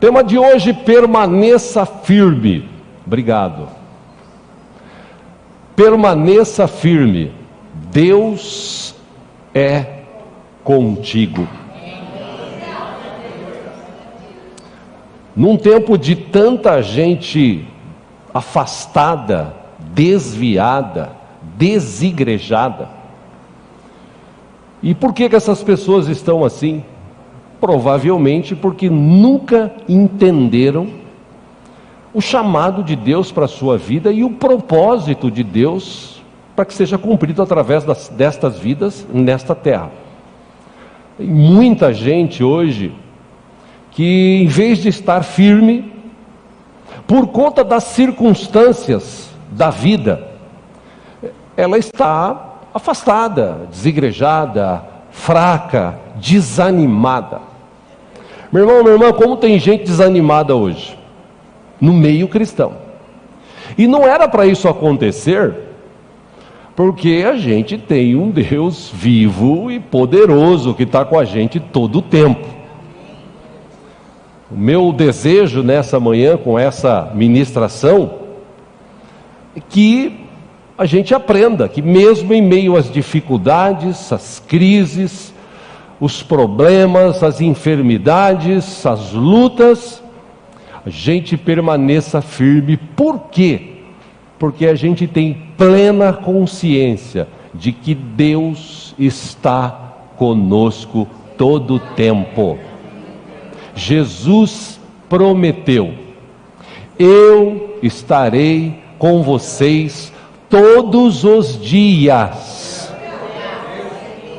Tema de hoje: permaneça firme. Obrigado. Permaneça firme. Deus é contigo. Num tempo de tanta gente afastada, desviada, desigrejada. E por que essas pessoas estão assim? Provavelmente porque nunca entenderam o chamado de Deus para a sua vida e o propósito de Deus para que seja cumprido através destas vidas nesta terra. Tem muita gente hoje que, em vez de estar firme, por conta das circunstâncias da vida, ela está afastada, desigrejada, fraca, desanimada. Meu irmão, minha irmã, como tem gente desanimada hoje no meio cristão? E não era para isso acontecer, porque a gente tem um Deus vivo e poderoso que está com a gente todo o tempo. O meu desejo nessa manhã, com essa ministração, é que a gente aprenda que mesmo em meio às dificuldades, às crises, os problemas, as enfermidades, as lutas, a gente permaneça firme. Por quê? Porque a gente tem plena consciência de que Deus está conosco todo o tempo. Jesus prometeu: eu estarei com vocês todos os dias.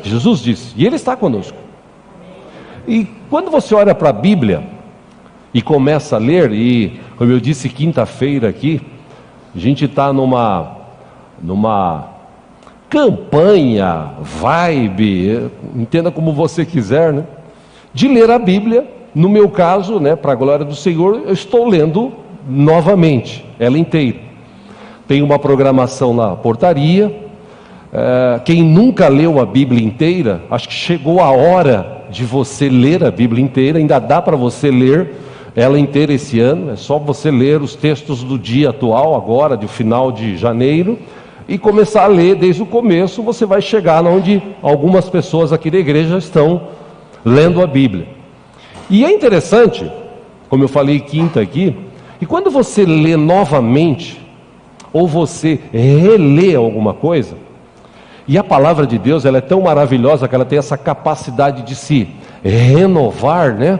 Jesus disse, e Ele está conosco. E quando você olha para a Bíblia e começa a ler, e como eu disse quinta-feira aqui, a gente está numa campanha, vibe, entenda como você quiser, né? De ler a Bíblia. No meu caso, né, para a glória do Senhor, eu estou lendo novamente, ela inteira. Tem uma programação na portaria. Quem nunca leu a Bíblia inteira, acho que chegou a hora de você ler a Bíblia inteira. Ainda dá para você ler ela inteira esse ano. É só você ler os textos do dia atual, agora, do final de janeiro, e começar a ler desde o começo. Você vai chegar onde algumas pessoas aqui da igreja estão lendo a Bíblia. E é interessante, como eu falei quinta aqui, e quando você lê novamente, ou você relê alguma coisa, e a palavra de Deus, ela é tão maravilhosa que ela tem essa capacidade de se renovar, né?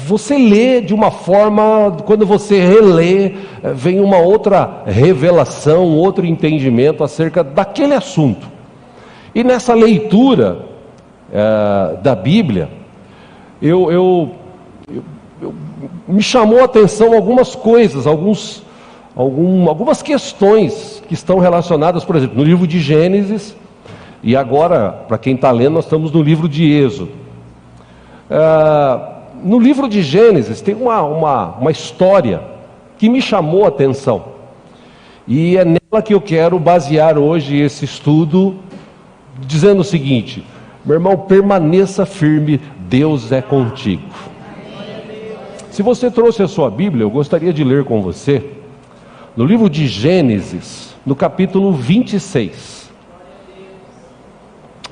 Você lê de uma forma, quando você relê, vem uma outra revelação, outro entendimento acerca daquele assunto. E nessa leitura da Bíblia, me chamou a atenção algumas coisas, algumas questões que estão relacionadas, por exemplo, no livro de Gênesis, e agora, para quem está lendo, nós estamos no livro de Êxodo. No livro de Gênesis tem uma história que me chamou a atenção, e é nela que eu quero basear hoje esse estudo, dizendo o seguinte: meu irmão, permaneça firme, Deus é contigo. Se você trouxe a sua Bíblia, eu gostaria de ler com você, no livro de Gênesis, no capítulo 26.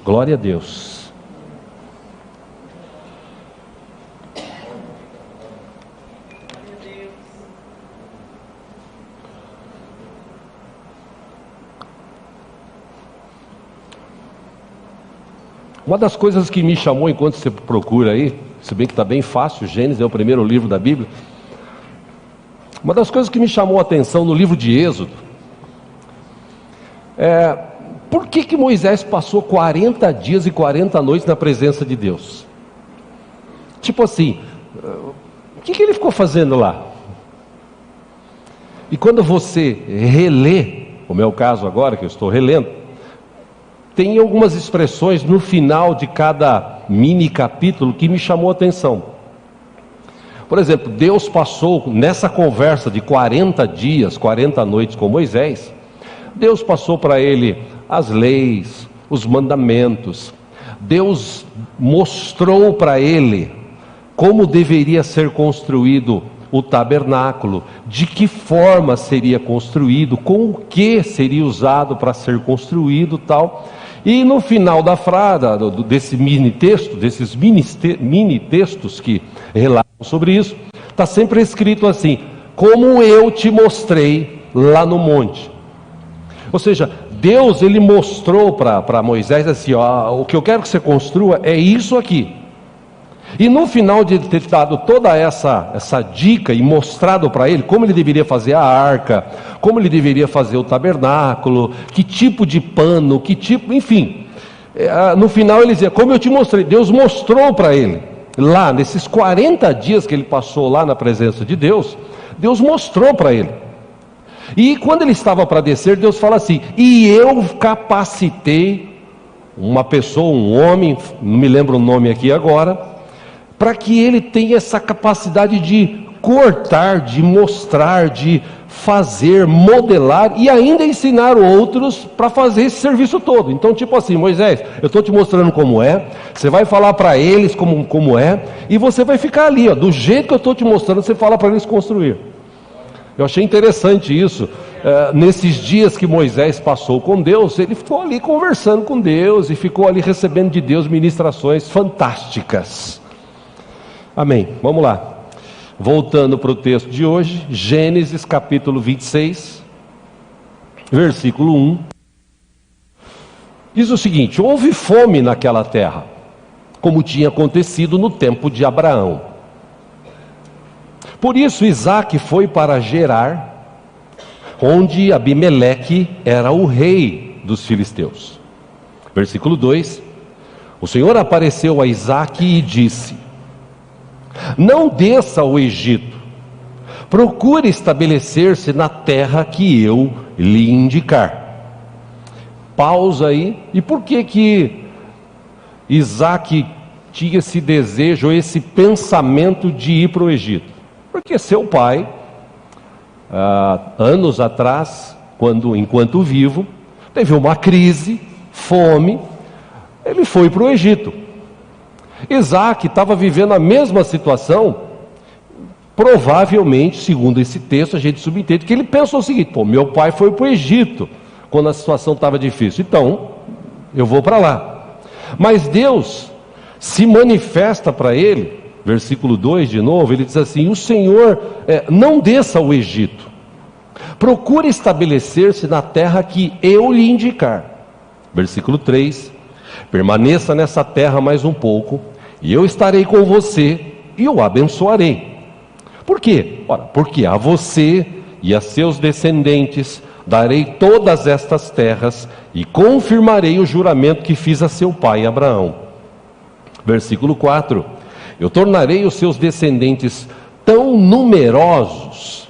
Glória a Deus. Uma das coisas que me chamou enquanto você procura aí, se bem que está bem fácil, Gênesis é o primeiro livro da Bíblia. Uma das coisas que me chamou a atenção no livro de Êxodo por que Moisés passou 40 dias e 40 noites na presença de Deus? Tipo assim, o que ele ficou fazendo lá? E quando você relê, como é o caso agora que eu estou relendo, tem algumas expressões no final de cada mini capítulo que me chamou a atenção. Por exemplo, Deus passou nessa conversa de 40 dias, 40 noites com Moisés, Deus passou para ele as leis, os mandamentos. Deus mostrou para ele como deveria ser construído o tabernáculo, de que forma seria construído, com o que seria usado para ser construído, tal. E no final da frase, desse mini-texto, desses mini-textos que relatam sobre isso, está sempre escrito assim: como eu te mostrei lá no monte. Ou seja, Deus, ele mostrou para Moisés assim, ó, o que eu quero que você construa é isso aqui. E no final de ter dado toda essa dica e mostrado para ele como ele deveria fazer a arca, como ele deveria fazer o tabernáculo, que tipo de pano, que tipo, enfim. No final ele dizia, como eu te mostrei. Deus mostrou para ele, lá nesses 40 dias que ele passou lá na presença de Deus, Deus mostrou para ele. E quando ele estava para descer, Deus fala assim: e eu capacitei uma pessoa, um homem, não me lembro o nome aqui agora, para que ele tenha essa capacidade de cortar, de mostrar, de fazer, modelar e ainda ensinar outros para fazer esse serviço todo. Então, tipo assim, Moisés, eu estou te mostrando como é, você vai falar para eles como é, e você vai ficar ali, ó, do jeito que eu estou te mostrando, você fala para eles construir. Eu achei interessante isso. Nesses dias que Moisés passou com Deus, ele ficou ali conversando com Deus e ficou ali recebendo de Deus ministrações fantásticas. Amém. Vamos lá. Voltando para o texto de hoje, Gênesis capítulo 26, versículo 1. Diz o seguinte: houve fome naquela terra, como tinha acontecido no tempo de Abraão. Por isso Isaque foi para Gerar, onde Abimeleque era o rei dos filisteus. Versículo 2. O Senhor apareceu a Isaque e disse: não desça ao Egito, procure estabelecer-se na terra que eu lhe indicar. Pausa aí. E por que Isaque tinha esse desejo, esse pensamento de ir para o Egito? Porque seu pai, anos atrás, enquanto vivo, teve uma crise, fome, ele foi para o Egito. Isaque estava vivendo a mesma situação, provavelmente, segundo esse texto, a gente subentende que ele pensou o seguinte: pô, meu pai foi para o Egito quando a situação estava difícil, então eu vou para lá. Mas Deus se manifesta para ele, versículo 2 de novo, ele diz assim: o Senhor não desça ao Egito, procure estabelecer-se na terra que eu lhe indicar. Versículo 3: permaneça nessa terra mais um pouco, e eu estarei com você e o abençoarei. Por quê? Ora, porque a você e a seus descendentes darei todas estas terras e confirmarei o juramento que fiz a seu pai Abraão. Versículo 4: eu tornarei os seus descendentes tão numerosos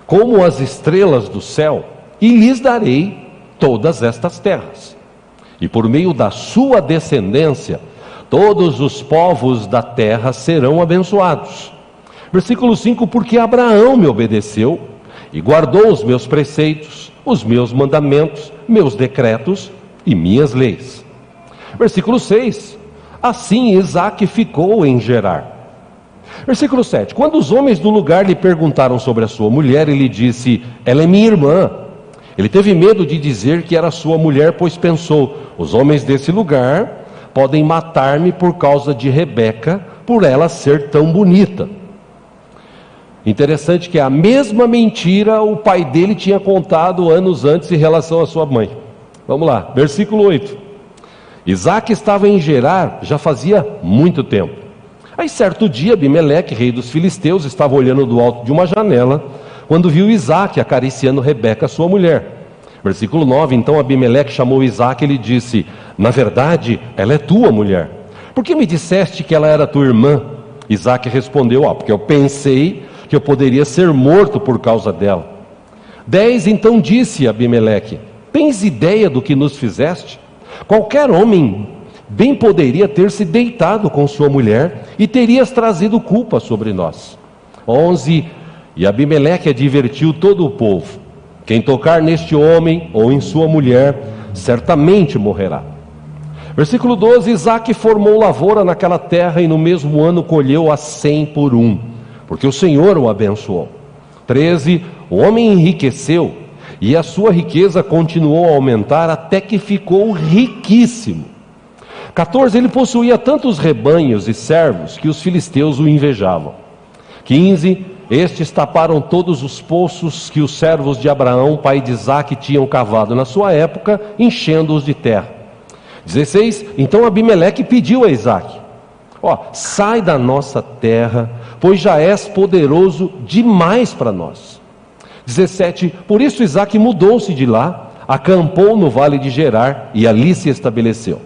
como as estrelas do céu, e lhes darei todas estas terras. E por meio da sua descendência, todos os povos da terra serão abençoados. Versículo 5: porque Abraão me obedeceu e guardou os meus preceitos, os meus mandamentos, meus decretos e minhas leis. Versículo 6: assim Isaque ficou em Gerar. Versículo 7: quando os homens do lugar lhe perguntaram sobre a sua mulher, ele disse: ela é minha irmã. Ele teve medo de dizer que era sua mulher, pois pensou: os homens desse lugar podem matar-me por causa de Rebeca, por ela ser tão bonita. Interessante que a mesma mentira o pai dele tinha contado anos antes em relação à sua mãe. Vamos lá, versículo 8. Isaque estava em Gerar já fazia muito tempo. Aí certo dia Abimeleque, rei dos filisteus, estava olhando do alto de uma janela, quando viu Isaque acariciando Rebeca, sua mulher. Versículo 9, então Abimeleque chamou Isaque e lhe disse: na verdade, ela é tua mulher. Por que me disseste que ela era tua irmã? Isaque respondeu: porque eu pensei que eu poderia ser morto por causa dela. 10, então disse Abimeleque: tens ideia do que nos fizeste? Qualquer homem bem poderia ter se deitado com sua mulher e terias trazido culpa sobre nós. 11, e Abimeleque advertiu todo o povo: quem tocar neste homem ou em sua mulher, certamente morrerá. Versículo 12: Isaque formou lavoura naquela terra e no mesmo ano colheu a 100 por um, porque o Senhor o abençoou. 13: O homem enriqueceu e a sua riqueza continuou a aumentar até que ficou riquíssimo. 14: Ele possuía tantos rebanhos e servos que os filisteus o invejavam. 15: Estes taparam todos os poços que os servos de Abraão, pai de Isaque, tinham cavado na sua época, enchendo-os de terra. 16: Então Abimeleque pediu a Isaque: sai da nossa terra, pois já és poderoso demais para nós. 17: Por isso Isaque mudou-se de lá, acampou no vale de Gerar e ali se estabeleceu.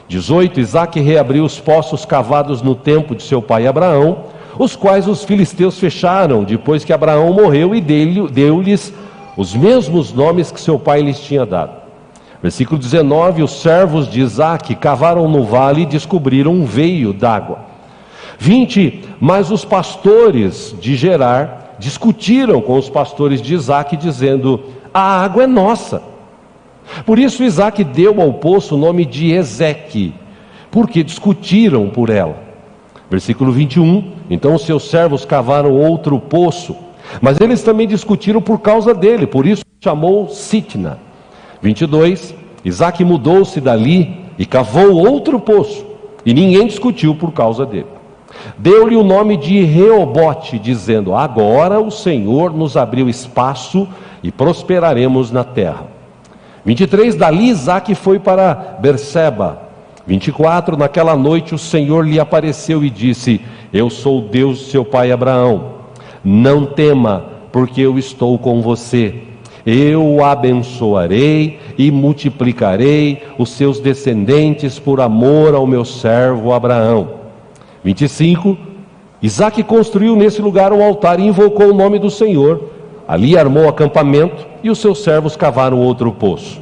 18: Isaque reabriu os poços cavados no tempo de seu pai Abraão, os quais os filisteus fecharam depois que Abraão morreu, e deu-lhes os mesmos nomes que seu pai lhes tinha dado. Versículo 19: Os servos de Isaque cavaram no vale e descobriram um veio d'água. 20: Mas os pastores de Gerar discutiram com os pastores de Isaque, dizendo: a água é nossa. Por isso Isaque deu ao poço o nome de Ezeque, porque discutiram por ela. Versículo 21: Então os seus servos cavaram outro poço, mas eles também discutiram por causa dele, por isso chamou Sitna. 22: Isaque mudou-se dali e cavou outro poço, e ninguém discutiu por causa dele. Deu-lhe o nome de Reobote, dizendo: agora o Senhor nos abriu espaço e prosperaremos na terra. 23: Dali Isaque foi para Berseba. 24: Naquela noite o Senhor lhe apareceu e disse: eu sou o Deus de seu pai Abraão. Não tema, porque eu estou com você. Eu o abençoarei e multiplicarei os seus descendentes por amor ao meu servo Abraão. 25: Isaque construiu nesse lugar um altar e invocou o nome do Senhor. Ali armou acampamento e os seus servos cavaram outro poço.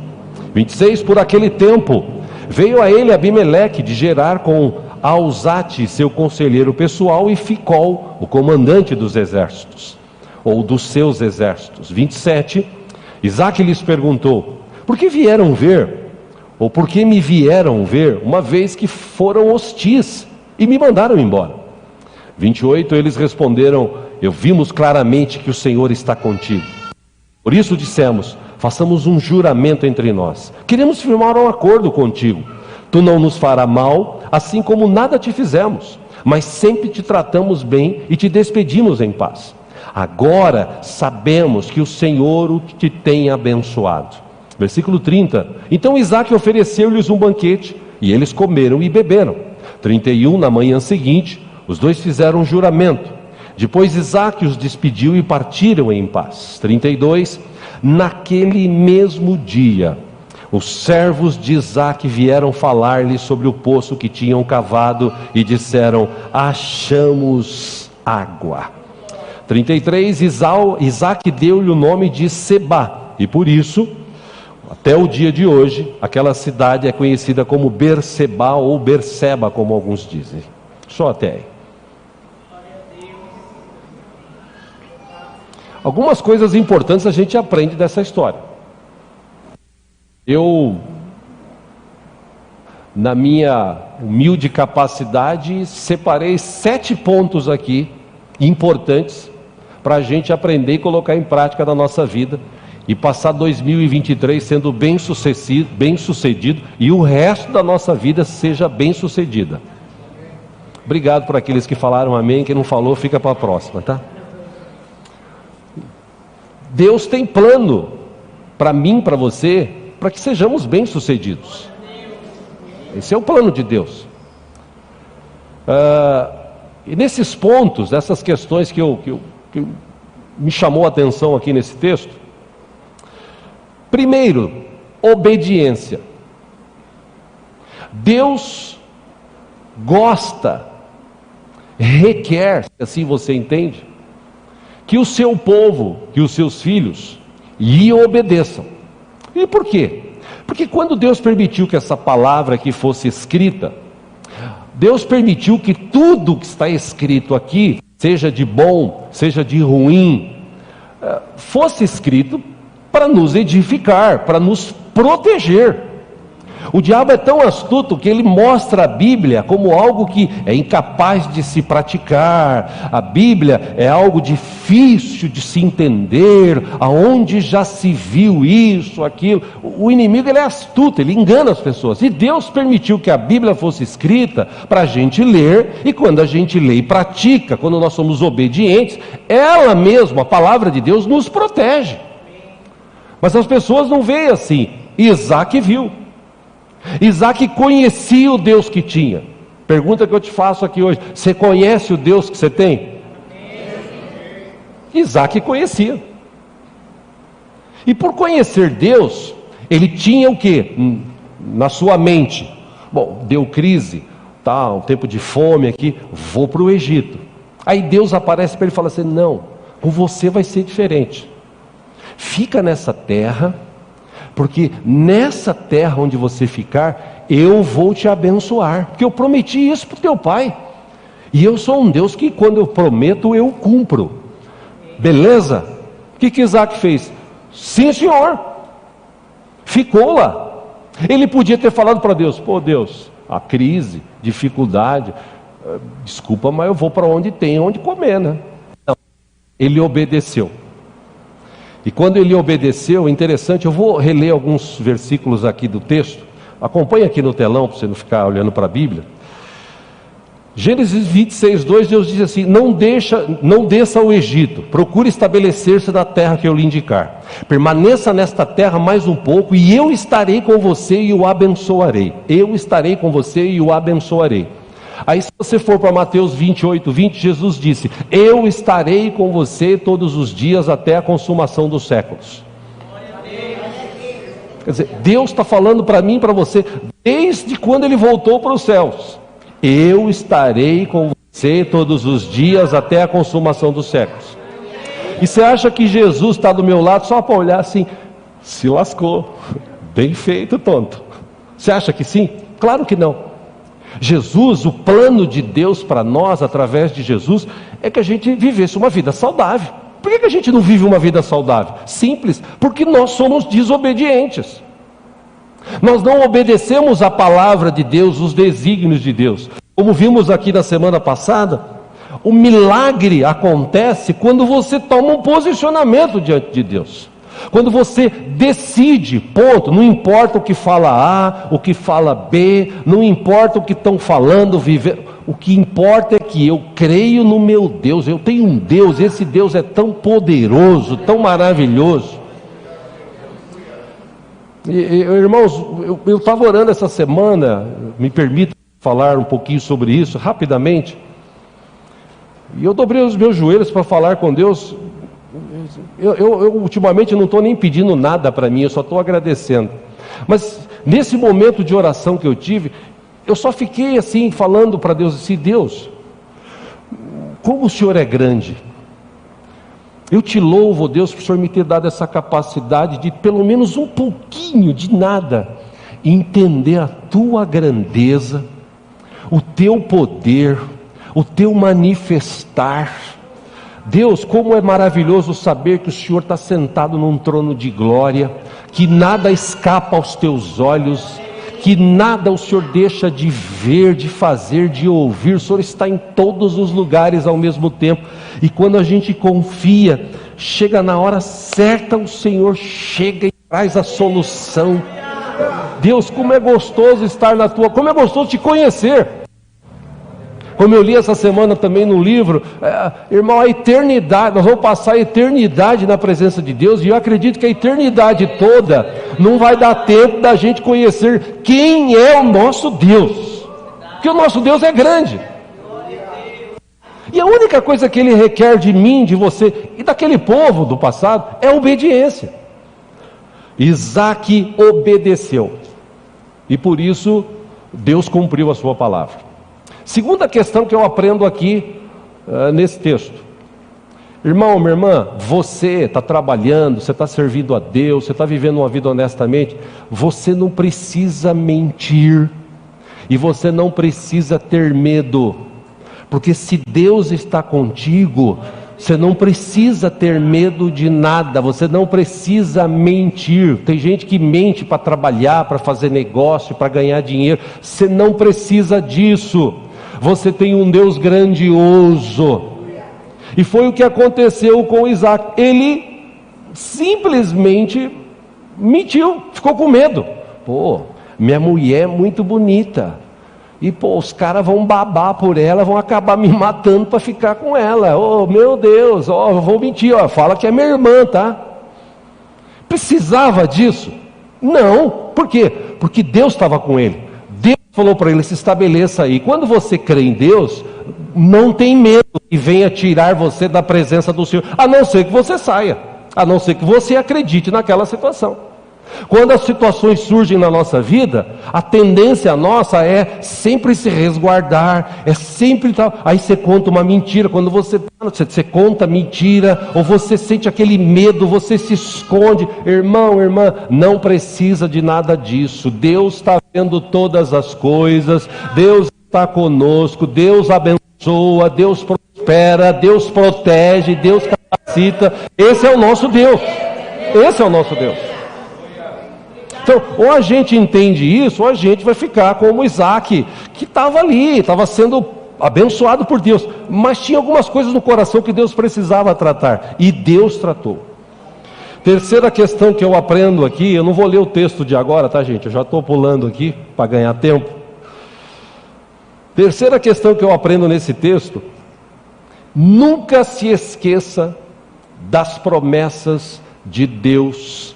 26: Por aquele tempo veio a ele Abimeleque de Gerar com Auzate, seu conselheiro pessoal, e Ficol, o comandante dos exércitos, ou dos seus exércitos. 27: Isaque lhes perguntou: por que vieram ver, ou por que me vieram ver, uma vez que foram hostis e me mandaram embora? 28: Eles responderam: vimos claramente que o Senhor está contigo. Por isso dissemos: façamos um juramento entre nós. Queremos firmar um acordo contigo. Tu não nos farás mal, assim como nada te fizemos, mas sempre te tratamos bem e te despedimos em paz. Agora sabemos que o Senhor te tem abençoado. Versículo 30: Então Isaque ofereceu-lhes um banquete, e eles comeram e beberam. 31: Na manhã seguinte, os dois fizeram um juramento. Depois Isaque os despediu e partiram em paz. 32: Naquele mesmo dia, os servos de Isaque vieram falar-lhe sobre o poço que tinham cavado e disseram: achamos água. 33: Isaque deu-lhe o nome de Sebá, e por isso, até o dia de hoje, aquela cidade é conhecida como Berseba ou Berseba, como alguns dizem. Só até aí. Algumas coisas importantes a gente aprende dessa história. Eu, na minha humilde capacidade, separei 7 pontos aqui, importantes, para a gente aprender e colocar em prática na nossa vida, e passar 2023 sendo bem sucedido, e o resto da nossa vida seja bem sucedida. Obrigado por aqueles que falaram amém, quem não falou fica para a próxima, tá? Deus tem plano para mim, para você, para que sejamos bem sucedidos. Esse é o plano de Deus. E nesses pontos, essas questões que me chamou a atenção aqui nesse texto. Primeiro, obediência. Deus gosta, requer, se assim você entende, que o seu povo, que os seus filhos lhe obedeçam. E por quê? Porque quando Deus permitiu que essa palavra aqui fosse escrita, Deus permitiu que tudo que está escrito aqui, seja de bom, seja de ruim, fosse escrito para nos edificar, para nos proteger. O diabo é tão astuto que ele mostra a Bíblia como algo que é incapaz de se praticar. A Bíblia é algo difícil de se entender, aonde já se viu isso, aquilo. O inimigo, ele é astuto, ele engana as pessoas. E Deus permitiu que a Bíblia fosse escrita para a gente ler, e quando a gente lê e pratica, quando nós somos obedientes, ela mesma, a palavra de Deus, nos protege. Mas as pessoas não veem assim. Isaac viu. Isaac conhecia o Deus que tinha. Pergunta que eu te faço aqui hoje: você conhece o Deus que você tem? Isaac conhecia. E por conhecer Deus, ele tinha o que na sua mente? Bom, deu crise, tá, um tempo de fome aqui, vou para o Egito. Aí Deus aparece para ele e fala assim: não, com você vai ser diferente. Fica nessa terra, porque nessa terra onde você ficar, eu vou te abençoar, porque eu prometi isso para o teu pai, e eu sou um Deus que quando eu prometo, eu cumpro. Beleza? O que Isaac fez? Sim, senhor. Ficou lá. Ele podia ter falado para Deus: pô, Deus, a crise, dificuldade, desculpa, mas eu vou para onde tem onde comer, né? Não. Ele obedeceu. E quando ele obedeceu, interessante, eu vou reler alguns versículos aqui do texto. Acompanhe aqui no telão, para você não ficar olhando para a Bíblia. Gênesis 26, 2, Deus diz assim: não desça ao Egito, procure estabelecer-se na terra que eu lhe indicar. Permaneça nesta terra mais um pouco, e eu estarei com você e o abençoarei. Eu estarei com você e o abençoarei. Aí se você for para Mateus 28, 20, Jesus disse: eu estarei com você todos os dias até a consumação dos séculos. Quer dizer, Deus está falando para mim e para você, desde quando Ele voltou para os céus: eu estarei com você todos os dias até a consumação dos séculos. E você acha que Jesus está do meu lado só para olhar assim: se lascou, bem feito, tonto? Você acha que sim? Claro que não. Jesus, o plano de Deus para nós, através de Jesus, é que a gente vivesse uma vida saudável. Por que a gente não vive uma vida saudável? Simples, porque nós somos desobedientes. Nós não obedecemos a palavra de Deus, os desígnios de Deus. Como vimos aqui na semana passada, o milagre acontece quando você toma um posicionamento diante de Deus. Quando você decide, ponto, não importa o que fala A, o que fala B, não importa o que estão falando, o que importa é que eu creio no meu Deus, eu tenho um Deus, esse Deus é tão poderoso, tão maravilhoso. Irmãos, eu estava orando essa semana, me permita falar um pouquinho sobre isso, rapidamente, e eu dobrei os meus joelhos para falar com Deus. Eu ultimamente não estou nem pedindo nada para mim, eu só estou agradecendo. Mas nesse momento de oração que eu tive, eu só fiquei assim falando para Deus assim: Deus, como o Senhor é grande. Eu te louvo, Deus, por o Senhor me ter dado essa capacidade de pelo menos um pouquinho de nada entender a tua grandeza, o teu poder, o teu manifestar. Deus, como é maravilhoso saber que o Senhor está sentado num trono de glória, que nada escapa aos teus olhos, que nada o Senhor deixa de ver, de fazer, de ouvir. O Senhor está em todos os lugares ao mesmo tempo, e quando a gente confia, chega na hora certa, o Senhor chega e traz a solução. Deus, como é gostoso estar na tua, como é gostoso te conhecer. Como eu li essa semana também no livro, irmão, a eternidade, nós vamos passar a eternidade na presença de Deus, e eu acredito que a eternidade toda não vai dar tempo da gente conhecer quem é o nosso Deus, porque o nosso Deus é grande, e a única coisa que Ele requer de mim, de você e daquele povo do passado é obediência. Isaac obedeceu, e por isso Deus cumpriu a sua palavra. Segunda questão que eu aprendo aqui nesse texto: irmão, minha irmã, você está trabalhando, você está servindo a Deus, você está vivendo uma vida honestamente, você não precisa mentir, e você não precisa ter medo, porque se Deus está contigo, Você não precisa ter medo de nada, você não precisa mentir. Tem gente que mente para trabalhar, para fazer negócio, para ganhar dinheiro. Você não precisa disso. Você tem um Deus grandioso. E foi o que aconteceu com Isaac. Ele simplesmente mentiu, ficou com medo. Pô, minha mulher é muito bonita. E pô, os caras vão babar por ela, vão acabar me matando para ficar com ela. Oh, meu Deus, eu vou mentir, fala que é minha irmã, tá? Precisava disso? Não. Por quê? Porque Deus estava com ele. Deus falou para ele, se estabeleça aí. Quando você crê em Deus, não tem medo que venha tirar você da presença do Senhor, a não ser que você saia, a não ser que você acredite naquela situação. Quando as situações surgem na nossa vida, a tendência nossa é sempre se resguardar, é sempre tal. Aí você conta uma mentira, quando você conta mentira, ou você sente aquele medo, você se esconde. Irmão, irmã, não precisa de nada disso. Deus está vendo todas as coisas, Deus está conosco, Deus abençoa, Deus prospera, Deus protege, Deus capacita. Esse é o nosso Deus. Esse é o nosso Deus. Então, ou a gente entende isso, ou a gente vai ficar como Isaac, que estava ali, estava sendo abençoado por Deus, mas tinha algumas coisas no coração que Deus precisava tratar, e Deus tratou. Terceira questão que eu aprendo aqui, eu não vou ler o texto de agora, tá, gente? Eu já estou pulando aqui para ganhar tempo. Terceira questão que eu aprendo nesse texto: nunca se esqueça das promessas de Deus.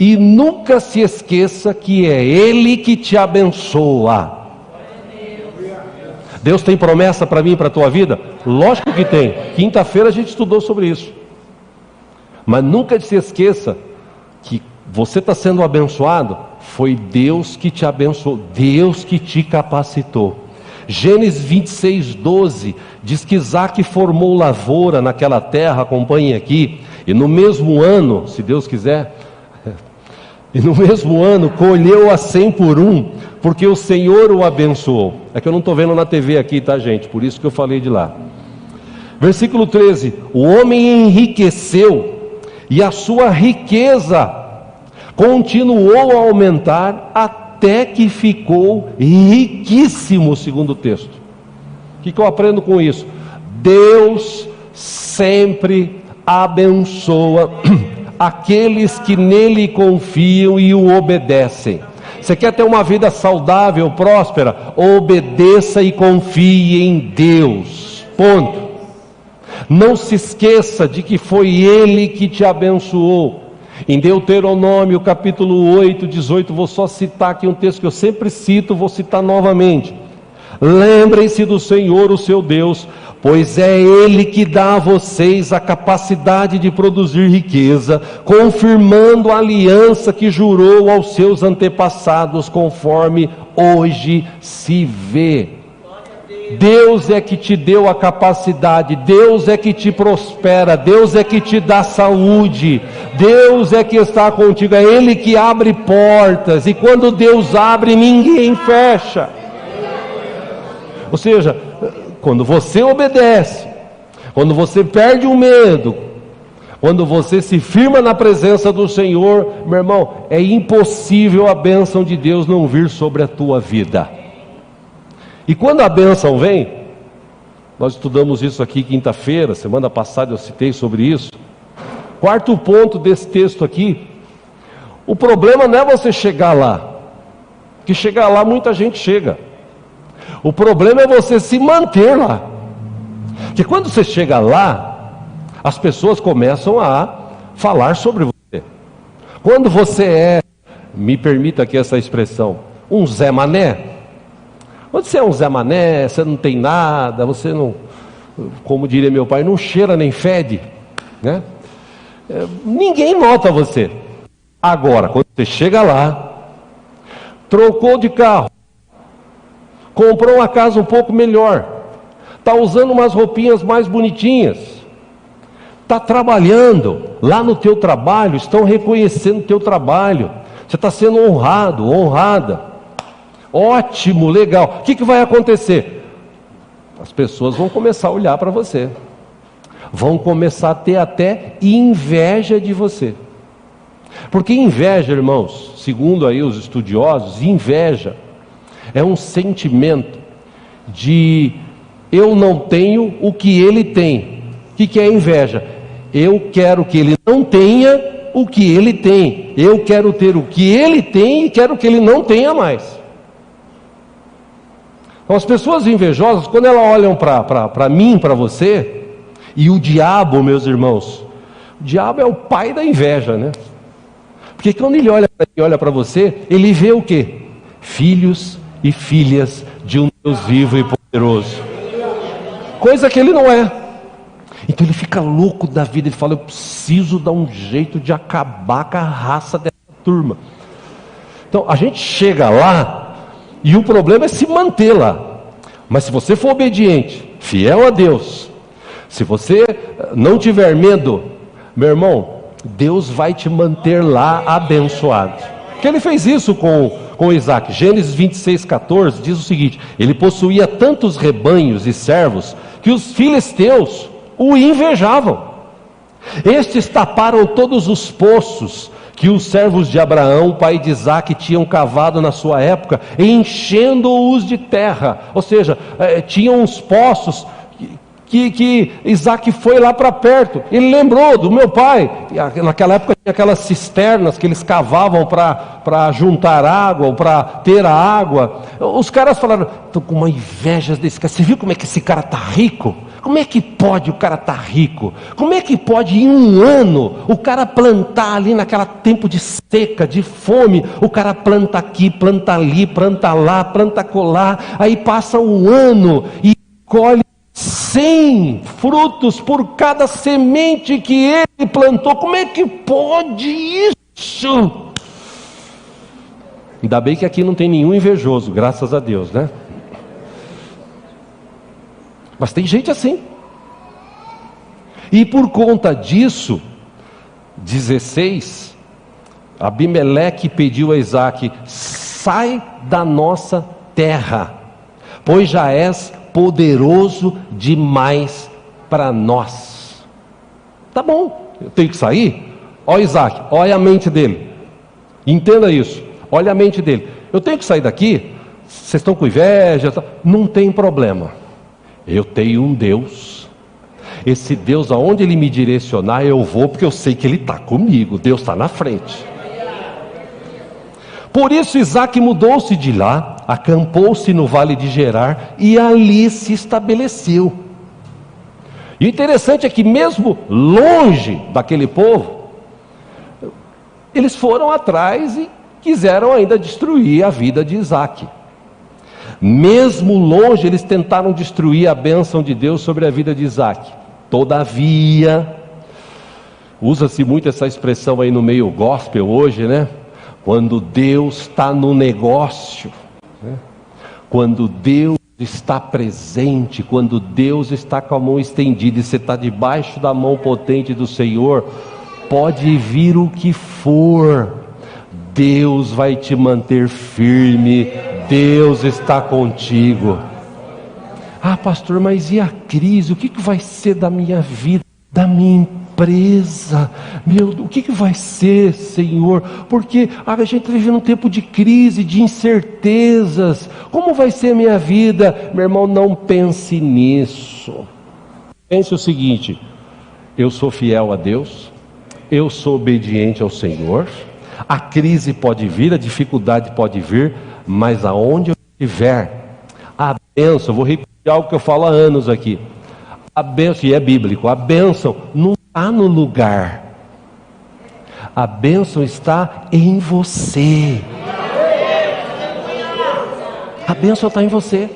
E nunca se esqueça que é Ele que te abençoa. Deus tem promessa para mim e para a tua vida? Lógico que tem. Quinta-feira a gente estudou sobre isso. Mas nunca se esqueça que você está sendo abençoado, foi Deus que te abençoou, Deus que te capacitou. Gênesis 26:12 diz que Isaac formou lavoura naquela terra, acompanhem aqui, e no mesmo ano, se Deus quiser, e no mesmo ano colheu a 100 por 1, porque o Senhor o abençoou. É que eu não estou vendo na TV aqui, tá, gente? Por isso que eu falei de lá. Versículo 13: o homem enriqueceu, e a sua riqueza continuou a aumentar, até que ficou riquíssimo, segundo o texto. O que eu aprendo com isso? Deus sempre abençoa aqueles que nele confiam e o obedecem. Você quer ter uma vida saudável, próspera? Obedeça e confie em Deus. Ponto. Não se esqueça de que foi Ele que te abençoou. Em Deuteronômio capítulo 8, 18, vou só citar aqui um texto que eu sempre cito, vou citar novamente. Lembrem-se do Senhor, o seu Deus, pois é Ele que dá a vocês a capacidade de produzir riqueza, confirmando a aliança que jurou aos seus antepassados, conforme hoje se vê. Deus é que te deu a capacidade, Deus é que te prospera, Deus é que te dá saúde, Deus é que está contigo, é Ele que abre portas, e quando Deus abre, ninguém fecha. Ou seja, quando você obedece, quando você perde o medo, quando você se firma na presença do Senhor, meu irmão, é impossível a bênção de Deus não vir sobre a tua vida. E quando a bênção vem, nós estudamos isso aqui quinta-feira, semana passada eu citei sobre isso. Quarto ponto desse texto aqui: o problema não é você chegar lá, que chegar lá muita gente chega. O problema é você se manter lá. Porque quando você chega lá, as pessoas começam a falar sobre você. Quando você é, me permita aqui essa expressão, um Zé Mané. Quando você é um Zé Mané, você não tem nada, você não, como diria meu pai, não cheira nem fede, né? Ninguém nota você. Agora, quando você chega lá, trocou de carro, comprou uma casa um pouco melhor, está usando umas roupinhas mais bonitinhas, está trabalhando, lá no teu trabalho, estão reconhecendo o teu trabalho, você está sendo honrado, honrada, ótimo, legal. O que vai acontecer? As pessoas vão começar a olhar para você, vão começar a ter até inveja de você. Porque inveja, irmãos, segundo aí os estudiosos, inveja é um sentimento de eu não tenho o que ele tem. O que é inveja? Eu quero que ele não tenha o que ele tem. Eu quero ter o que ele tem e quero que ele não tenha mais. Então, as pessoas invejosas, quando elas olham para mim, para você, e o diabo, meus irmãos, o diabo é o pai da inveja, né? Porque quando ele olha para você, ele vê o quê? Filhos e filhas de um Deus vivo e poderoso. Coisa que ele não é. Então ele fica louco da vida, ele fala, eu preciso dar um jeito de acabar com a raça dessa turma. Então a gente chega lá, e o problema é se manter lá. Mas se você for obediente, fiel a Deus, se você não tiver medo, meu irmão, Deus vai te manter lá abençoado. Porque ele fez isso com Isaac. Gênesis 26:14 diz o seguinte: ele possuía tantos rebanhos e servos que os filisteus o invejavam. Estes taparam todos os poços que os servos de Abraão, pai de Isaac, tinham cavado na sua época, enchendo-os de terra. Ou seja, tinham uns poços que Isaac foi lá para perto. Ele lembrou do meu pai. Naquela época tinha aquelas cisternas que eles cavavam para juntar água, ou para ter a água. Os caras falaram, estou com uma inveja desse cara. Você viu como é que esse cara está rico? Como é que pode o cara estar rico? Como é que pode em um ano o cara plantar ali naquela tempo de seca, de fome? O cara planta aqui, planta ali, planta lá, planta colar. Aí passa um ano e colhe 100 frutos por cada semente que ele plantou. Como é que pode isso? Ainda bem que aqui não tem nenhum invejoso, graças a Deus, né? Mas tem gente assim. E por conta disso, 16, Abimeleque pediu a Isaac, sai da nossa terra, pois já és poderoso demais para nós. Tá bom, eu tenho que sair? Olha Isaac, olha a mente dele, entenda isso, olha a mente dele. Eu tenho que sair daqui? Vocês estão com inveja? Não tem problema. Eu tenho um Deus. Esse Deus, aonde Ele me direcionar, eu vou, porque eu sei que Ele está comigo. Deus está na frente. Por isso Isaac mudou-se de lá, acampou-se no vale de Gerar e ali se estabeleceu. E o interessante é que mesmo longe daquele povo, eles foram atrás e quiseram ainda destruir a vida de Isaac. Mesmo longe, eles tentaram destruir a bênção de Deus sobre a vida de Isaac. Todavia, usa-se muito essa expressão aí no meio gospel hoje, né? Quando Deus está no negócio, né? Quando Deus está presente, quando Deus está com a mão estendida e você está debaixo da mão potente do Senhor, pode vir o que for, Deus vai te manter firme. Deus está contigo. Ah, pastor, mas e a crise? O que vai ser da minha vida, da minha empresa? O que vai ser, Senhor? Porque a gente vive num tempo de crise, de incertezas. Como vai ser a minha vida? Meu irmão, não pense nisso. Pense o seguinte: eu sou fiel a Deus, eu sou obediente ao Senhor. A crise pode vir, a dificuldade pode vir, mas aonde eu estiver, a bênção, vou repetir algo que eu falo há anos aqui, a bênção, e é bíblico, a bênção não está no lugar, a bênção está em você. A bênção está em você.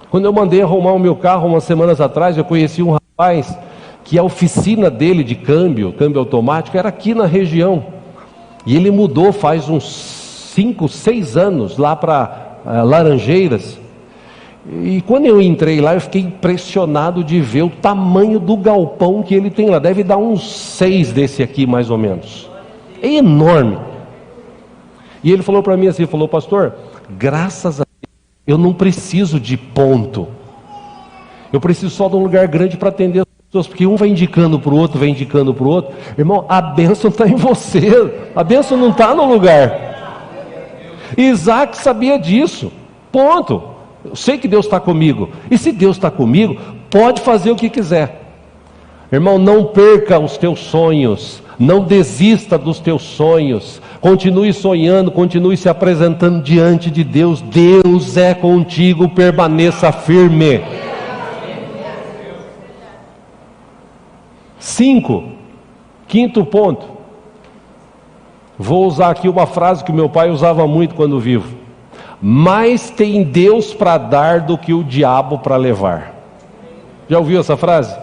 Quando eu mandei arrumar o meu carro umas semanas atrás, eu conheci um rapaz que a oficina dele de câmbio automático era aqui na região, e ele mudou faz uns 5, 6 anos lá para Laranjeiras. E quando eu entrei lá, eu fiquei impressionado de ver o tamanho do galpão que ele tem lá. Deve dar uns 6 desse aqui mais ou menos, é enorme. E ele falou para mim assim, falou: pastor, graças a Deus eu não preciso de ponto, Eu preciso só de um lugar grande para atender as pessoas, porque um vai indicando para o outro, vai indicando para o outro. Irmão, a bênção está em você, a bênção não está no lugar. Isaac sabia disso, ponto. Eu sei que Deus está comigo, e se Deus está comigo, pode fazer o que quiser. Irmão, não perca os teus sonhos, não desista dos teus sonhos, continue sonhando, continue se apresentando diante de Deus. Deus é contigo, permaneça firme. 5, quinto ponto, vou usar aqui uma frase que o meu pai usava muito quando vivo: mais tem Deus para dar do que o diabo para levar. Já ouviu essa frase?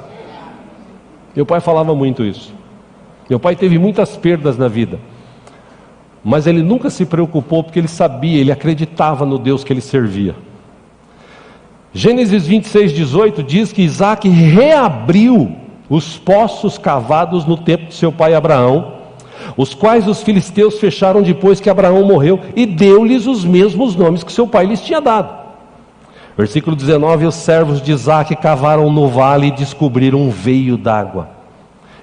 Meu pai falava muito isso. Meu pai teve muitas perdas na vida, mas ele nunca se preocupou, porque ele sabia, ele acreditava no Deus que ele servia. Gênesis 26:18 diz que Isaac reabriu os poços cavados no tempo de seu pai Abraão, os quais os filisteus fecharam depois que Abraão morreu, e deu-lhes os mesmos nomes que seu pai lhes tinha dado. Versículo 19: os servos de Isaac cavaram no vale e descobriram um veio d'água.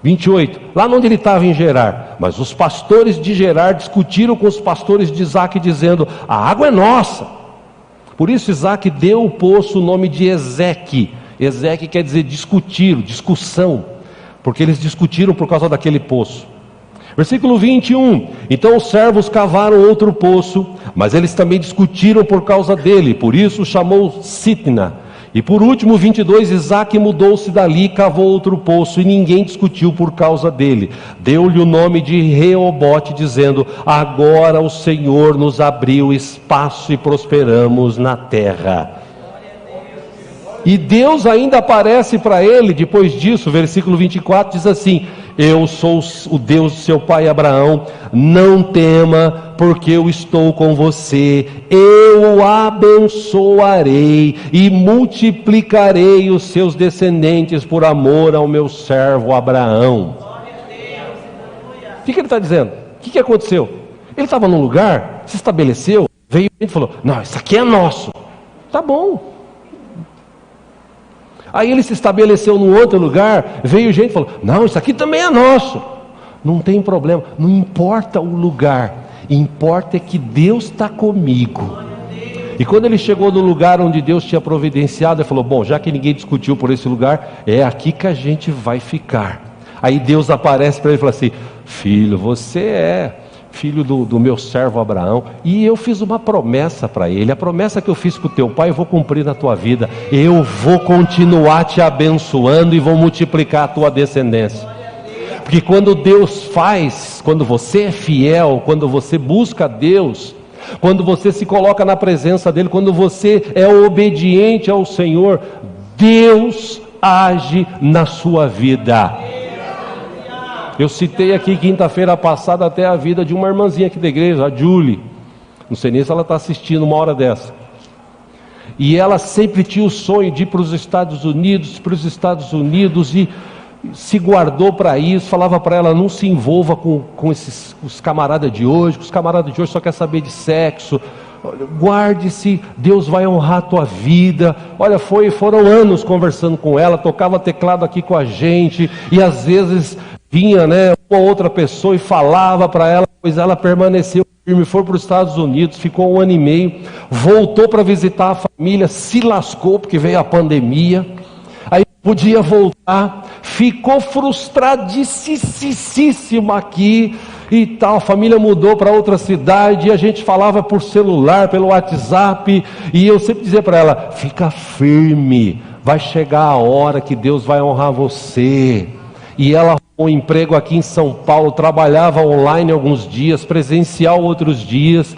28, lá onde ele estava em Gerar, mas os pastores de Gerar discutiram com os pastores de Isaac, dizendo: a água é nossa. Por isso Isaac deu o poço o nome de Ezeque. Ezeque quer dizer discutir, discussão, porque eles discutiram por causa daquele poço. Versículo 21, então os servos cavaram outro poço, mas eles também discutiram por causa dele, por isso chamou Sitna. E por último, 22, Isaac mudou-se dali e cavou outro poço, e ninguém discutiu por causa dele. Deu-lhe o nome de Reobote, dizendo: agora o Senhor nos abriu espaço e prosperamos na terra. E Deus ainda aparece para ele depois disso. Versículo 24 diz assim: eu sou o Deus de seu pai Abraão, não tema, porque eu estou com você. Eu o abençoarei e multiplicarei os seus descendentes por amor ao meu servo Abraão. O que ele está dizendo? O que aconteceu? Ele estava num lugar, se estabeleceu, veio e falou: não, isso aqui é nosso. Tá bom. Aí ele se estabeleceu num outro lugar, veio gente e falou: não, isso aqui também é nosso. Não tem problema, não importa o lugar, importa é que Deus está comigo. E quando ele chegou no lugar onde Deus tinha providenciado, ele falou: bom, já que ninguém discutiu por esse lugar, é aqui que a gente vai ficar. Aí Deus aparece para ele e fala assim: filho, você é filho do meu servo Abraão, e eu fiz uma promessa para ele. A promessa que eu fiz com o teu pai eu vou cumprir na tua vida. Eu vou continuar te abençoando e vou multiplicar a tua descendência. Porque quando Deus faz, quando você é fiel, quando você busca Deus, quando você se coloca na presença dele, quando você é obediente ao Senhor, Deus age na sua vida. Eu citei aqui quinta-feira passada até a vida de uma irmãzinha aqui da igreja, a Julie. Não sei nem se ela está assistindo uma hora dessa. E ela sempre tinha o sonho de ir para os Estados Unidos, e se guardou para isso. Falava para ela: não se envolva com os camaradas de hoje, os camaradas de hoje só quer saber de sexo. Guarde-se, Deus vai honrar a tua vida. Olha, foram anos conversando com ela, tocava teclado aqui com a gente, e às vezes vinha, uma outra pessoa e falava para ela, pois ela permaneceu firme, foi para os Estados Unidos, ficou 1 ano e meio, voltou para visitar a família, se lascou porque veio a pandemia, aí podia voltar, ficou frustradíssimo aqui e tal. A família mudou para outra cidade, e a gente falava por celular, pelo WhatsApp, e eu sempre dizia para ela: fica firme, vai chegar a hora que Deus vai honrar você. E ela arrumou um emprego aqui em São Paulo, trabalhava online alguns dias, presencial outros dias,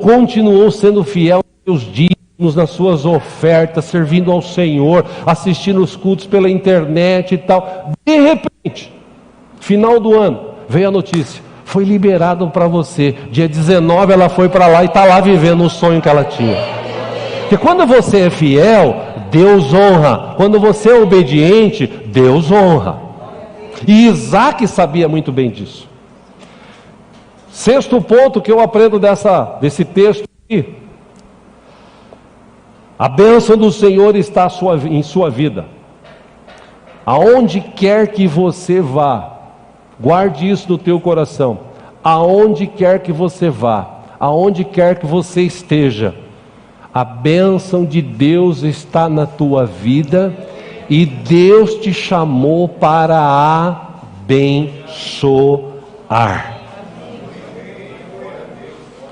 continuou sendo fiel aos seus dízimos, nas suas ofertas, servindo ao Senhor, assistindo os cultos pela internet e tal. De repente, final do ano, veio a notícia: foi liberado para você. Dia 19 ela foi para lá e está lá vivendo o sonho que ela tinha. Porque quando você é fiel, Deus honra. Quando você é obediente, Deus honra. E Isaac sabia muito bem disso. Sexto ponto que eu aprendo desse texto aqui: A bênção do Senhor está em sua vida. Aonde quer que você vá, guarde isso no teu coração. Aonde quer que você vá, aonde quer que você esteja, a bênção de Deus está na tua vida e Deus te chamou para abençoar.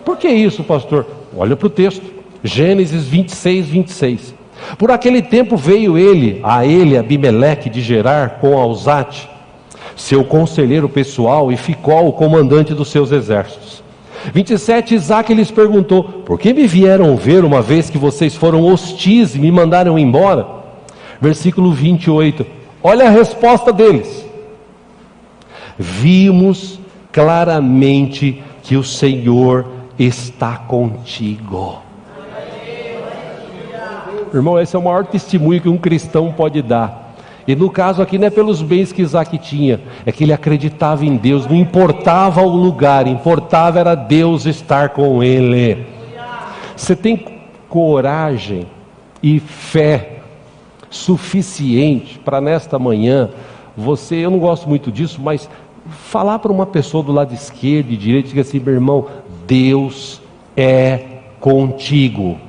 Por que isso, pastor? Olha para o texto, Gênesis 26, 26. Por aquele tempo veio a ele Abimeleque de Gerar com Alzate, seu conselheiro pessoal, e Ficol, o comandante dos seus exércitos. 27, Isaque lhes perguntou: por que me vieram ver uma vez que vocês foram hostis e me mandaram embora? Versículo 28, olha a resposta deles: vimos claramente que o Senhor está contigo. Irmão, esse é o maior testemunho que um cristão pode dar. E no caso aqui não é pelos bens que Isaque tinha, é que ele acreditava em Deus, não importava o lugar, importava era Deus estar com ele. Você tem coragem e fé suficiente para nesta manhã, eu não gosto muito disso, mas falar para uma pessoa do lado esquerdo e direito, diga assim: meu irmão, Deus é contigo.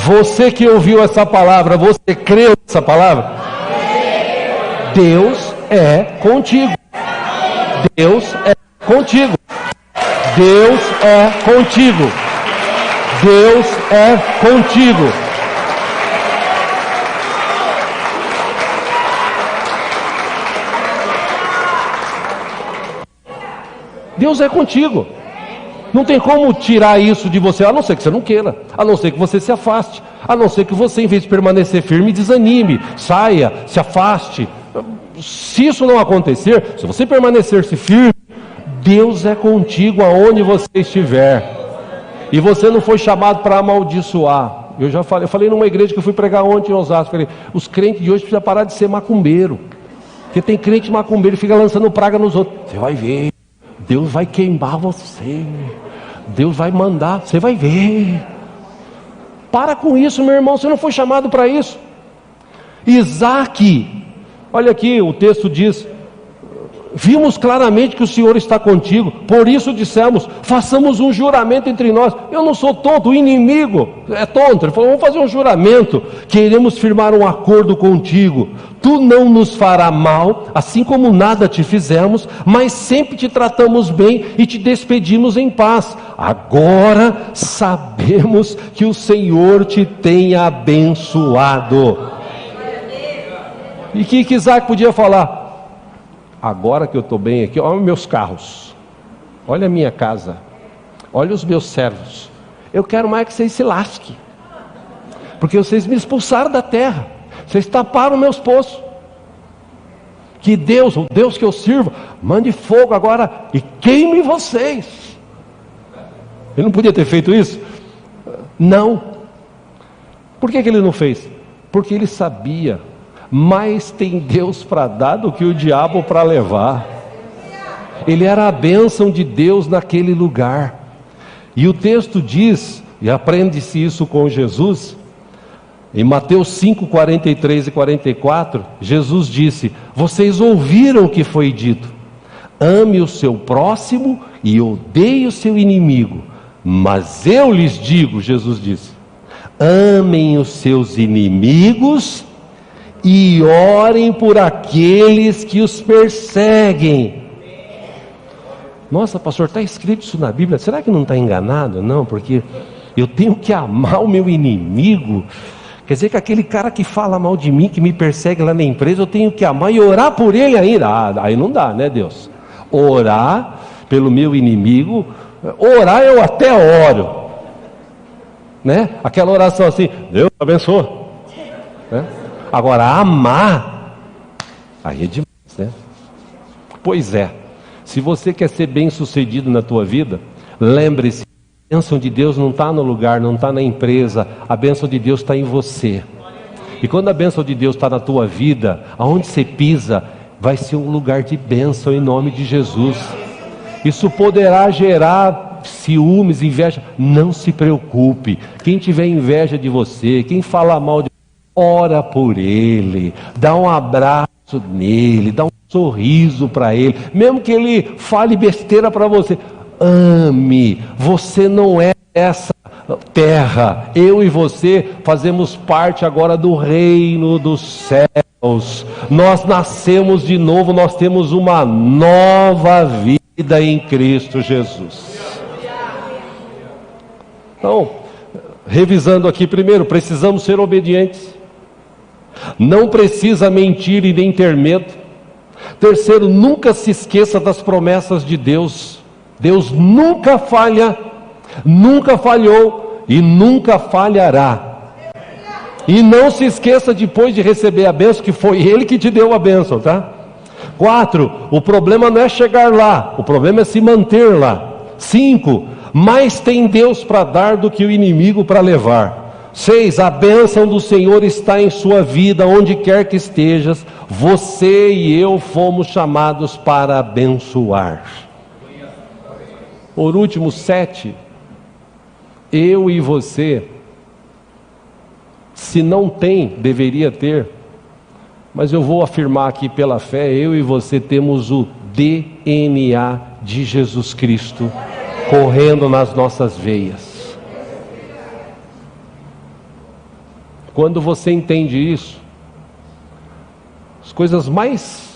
Você que ouviu essa palavra, você creu nessa palavra? Deus é contigo. Deus é contigo. Deus é contigo. Deus é contigo. Deus é contigo. Não tem como tirar isso de você, a não ser que você não queira, a não ser que você se afaste, a não ser que você, em vez de permanecer firme, desanime, saia, se afaste. Se isso não acontecer, se você permanecer-se firme, Deus é contigo aonde você estiver. E você não foi chamado para amaldiçoar. Eu falei numa igreja que eu fui pregar ontem em Osasco, falei: os crentes de hoje precisam parar de ser macumbeiro, porque tem crente macumbeiro que fica lançando praga nos outros. Você vai ver, Deus vai queimar você, Deus vai mandar, você vai ver. Para com isso, meu irmão, você não foi chamado para isso. Isaque, olha aqui, o texto diz: vimos claramente que o Senhor está contigo, por isso dissemos: façamos um juramento entre nós. Eu não sou tonto, o inimigo é tonto. Ele falou: vamos fazer um juramento, queremos firmar um acordo contigo. Tu não nos fará mal, assim como nada te fizemos, mas sempre te tratamos bem e te despedimos em paz. Agora sabemos que o Senhor te tem abençoado. E o que Isaque podia falar? Agora que eu estou bem aqui, olha meus carros, olha a minha casa, olha os meus servos, eu quero mais que vocês se lasquem, porque vocês me expulsaram da terra, vocês taparam meus poços. Que Deus, o Deus que eu sirvo, mande fogo agora e queime vocês. Ele não podia ter feito isso? Não. Por que ele não fez? Porque ele sabia: mais tem Deus para dar do que o diabo para levar. Ele era a bênção de Deus naquele lugar. E o texto diz, e aprende-se isso com Jesus, em Mateus 5, 43 e 44, Jesus disse: vocês ouviram o que foi dito: ame o seu próximo e odeie o seu inimigo. Mas eu lhes digo, Jesus disse, amem os seus inimigos e orem por aqueles que os perseguem. Nossa, pastor, está escrito isso na Bíblia, será que não está enganado? Não, porque eu tenho que amar o meu inimigo. Quer dizer que aquele cara que fala mal de mim, que me persegue lá na empresa, eu tenho que amar e orar por ele ainda. Aí não dá, né, Deus? Orar pelo meu inimigo, orar eu até oro, né? Aquela oração assim: Deus abençoe, né? Agora amar, aí é demais, né? Pois é, se você quer ser bem sucedido na tua vida, lembre-se: a bênção de Deus não está no lugar, não está na empresa, a bênção de Deus está em você. E quando a bênção de Deus está na tua vida, aonde você pisa, vai ser um lugar de bênção em nome de Jesus. Isso poderá gerar ciúmes, inveja. Não se preocupe. Quem tiver inveja de você, quem fala mal de você, ora por ele, dá um abraço nele, dá um sorriso para ele, mesmo que ele fale besteira para você. Ame. Você não é essa terra. Eu e você fazemos parte agora do reino dos céus. Nós nascemos de novo, nós temos uma nova vida em Cristo Jesus. Então, revisando aqui primeiro, precisamos ser obedientes. Não precisa mentir e nem ter medo. Terceiro, nunca se esqueça das promessas de Deus. Deus nunca falha, nunca falhou e nunca falhará. E não se esqueça depois de receber a bênção que foi Ele que te deu a bênção, tá? 4, o problema não é chegar lá, o problema é se manter lá. 5, mais tem Deus para dar do que o inimigo para levar. 6, a bênção do Senhor está em sua vida, onde quer que estejas. Você e eu fomos chamados para abençoar. Por último, 7, eu e você, se não tem, deveria ter, mas eu vou afirmar aqui pela fé, eu e você temos o DNA de Jesus Cristo correndo nas nossas veias. Quando você entende isso, as coisas mais,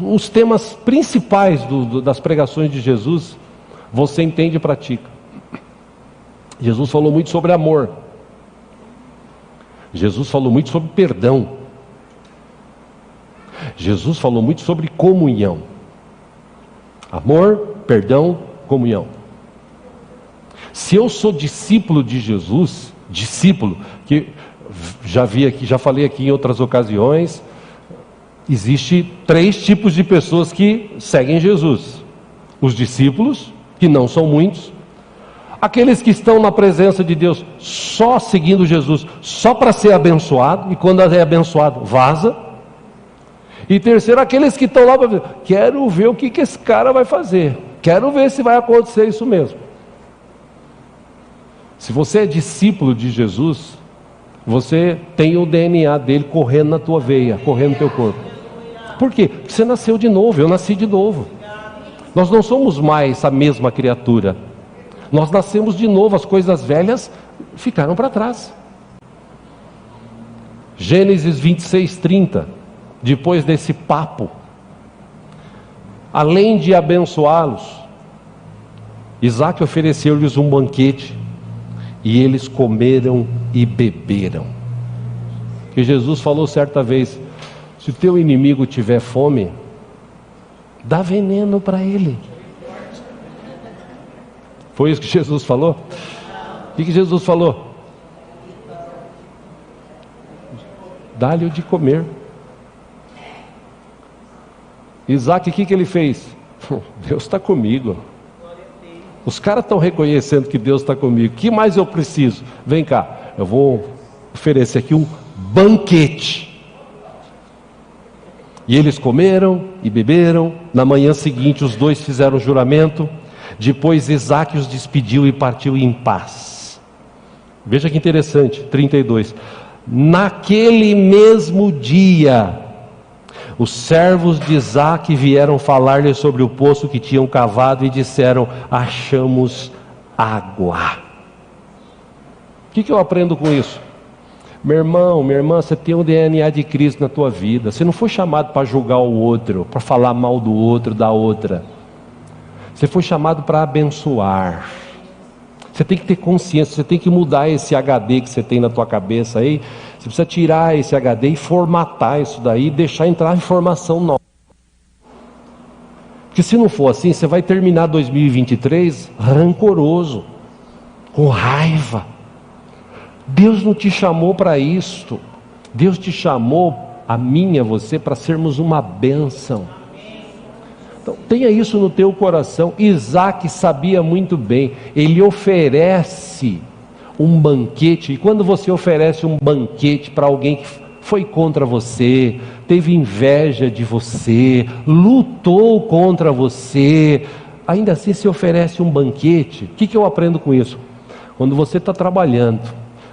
os temas principais das pregações de Jesus, você entende e pratica. Jesus falou muito sobre amor. Jesus falou muito sobre perdão. Jesus falou muito sobre comunhão. Amor, perdão, comunhão. Se eu sou discípulo de Jesus, que já falei aqui em outras ocasiões, existe 3 tipos de pessoas que seguem Jesus: os discípulos, que não são muitos, aqueles que estão na presença de Deus só seguindo Jesus, só para ser abençoado, e quando é abençoado, vaza. E terceiro, aqueles que estão lá para ver, quero ver o que esse cara vai fazer, quero ver se vai acontecer isso mesmo. Se você é discípulo de Jesus, você tem o DNA dele correndo na tua veia, correndo no teu corpo. Por quê? Porque você nasceu de novo, eu nasci de novo. Nós não somos mais a mesma criatura. Nós nascemos de novo, as coisas velhas ficaram para trás. Gênesis 26:30, depois desse papo, além de abençoá-los, Isaac ofereceu-lhes um banquete, e eles comeram e beberam. Que Jesus falou certa vez: se o teu inimigo tiver fome, dá veneno para ele. Foi isso que Jesus falou? O que Jesus falou? Dá-lhe o de comer. Isaac, o que ele fez? Deus está comigo. Os caras estão reconhecendo que Deus está comigo. O que mais eu preciso? Vem cá, eu vou oferecer aqui um banquete. E eles comeram e beberam. Na manhã seguinte os dois fizeram juramento. Depois Isaac os despediu e partiu em paz. Veja que interessante, 32. Naquele mesmo dia, os servos de Isaac vieram falar-lhe sobre o poço que tinham cavado e disseram: achamos água. O que eu aprendo com isso? Meu irmão, minha irmã, você tem o DNA de Cristo na tua vida. Você não foi chamado para julgar o outro, para falar mal do outro, da outra. Você foi chamado para abençoar. Você tem que ter consciência, você tem que mudar esse HD que você tem na tua cabeça aí. Você precisa tirar esse HD e formatar isso daí e deixar entrar informação nova. Porque se não for assim, você vai terminar 2023 rancoroso, com raiva. Deus não te chamou para isto. Deus te chamou, a mim e a você, para sermos uma bênção. Então, tenha isso no teu coração. Isaac sabia muito bem, ele oferece um banquete, e quando você oferece um banquete para alguém que foi contra você, teve inveja de você, lutou contra você, ainda assim se oferece um banquete. O que eu aprendo com isso? Quando você está trabalhando,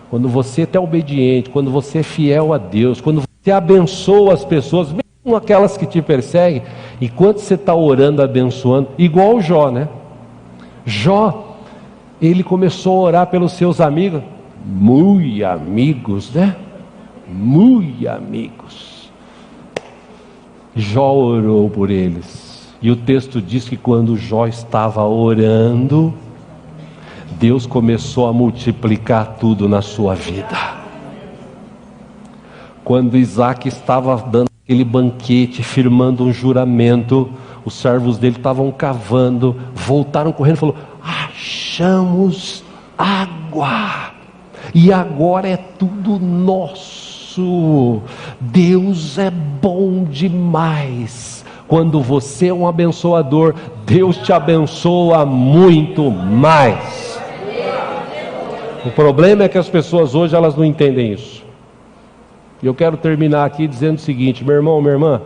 quando você está obediente, quando você é fiel a Deus, quando você abençoa as pessoas, mesmo aquelas que te perseguem, enquanto você está orando, abençoando, igual o Jó, né? Jó, ele começou a orar pelos seus amigos, muito amigos, né? Muito amigos. Jó orou por eles, e o texto diz que quando Jó estava orando, Deus começou a multiplicar tudo na sua vida. Quando Isaac estava dando aquele banquete, firmando um juramento, os servos dele estavam cavando, voltaram correndo e falaram: achamos água, e agora é tudo nosso. Deus é bom demais. Quando você é um abençoador, Deus te abençoa muito mais. O problema é que as pessoas hoje, elas não entendem isso. E eu quero terminar aqui dizendo o seguinte: meu irmão, minha irmã,